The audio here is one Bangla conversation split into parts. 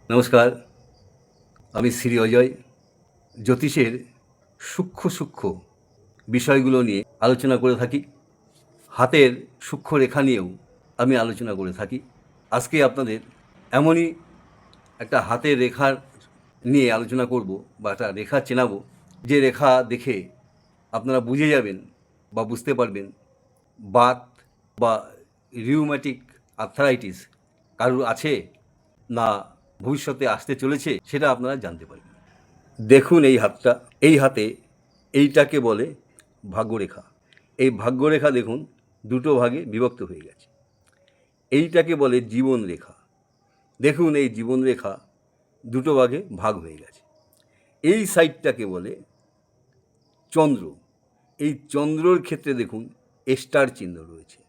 নমস্কার, আমি শ্রী অজয়। জ্যোতিষের সূক্ষ্ম বিষয়গুলো নিয়ে আলোচনা করে থাকি। হাতের সূক্ষ্ম রেখা নিয়েও আমি আলোচনা করে থাকি। আজকে আপনাদের এমনই একটা হাতের রেখার নিয়ে আলোচনা করব বা একটা রেখা চেনাবো, যে রেখা দেখে আপনারা বুঝে যাবেন বা বুঝতে পারবেন বাত বা রিউম্যাটিক আর্থারাইটিস কারুর আছে না ভবিষ্যতে আসতে চলেছে, সেটা আপনারা জানতে পারবেন। দেখুন এই হাতটা, এই হাতে এইটাকে বলে ভাগ্যরেখা। এই ভাগ্যরেখা দেখুন দুটো ভাগে বিভক্ত হয়ে গেছে। এইটাকে বলে জীবন রেখা। দেখুন এই জীবন রেখা দুটো ভাগে ভাগ হয়ে গেছে। এই সাইডটাকে বলে চন্দ্র। এই চন্দ্রর ক্ষেত্রে দেখুন স্টার চিহ্ন রয়েছে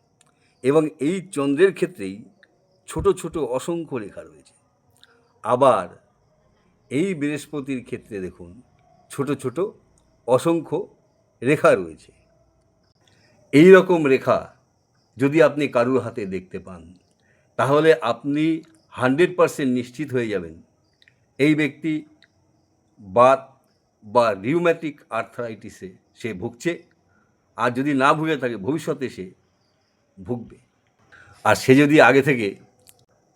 এবং এই চন্দ্রের ক্ষেত্রেই ছোট ছোট অসংখ্য রেখা রয়েছে। আবার এই বৃহস্পতির ক্ষেত্রে দেখুন ছোট ছোট অসংখ্য রেখা রয়েছে। এই রকম রেখা যদি আপনি কারুর হাতে দেখতে পান, তাহলে আপনি 100% নিশ্চিত হয়ে যাবেন এই ব্যক্তি বাত বা রিউম্যাটিক আর্থ্রাইটিসে সে ভুগছে। আর যদি না ভুগে থাকে, ভবিষ্যতে সে ভুগবে। আর সে যদি আগে থেকে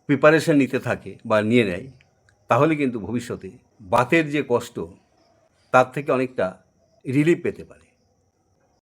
প্রিপারেশন নিতে থাকে বা নিয়ে নেয়, তাহলে কিন্তু ভবিষ্যতে বাতের যে কষ্ট, তার থেকে অনেকটা রিলিফ পেতে পারে।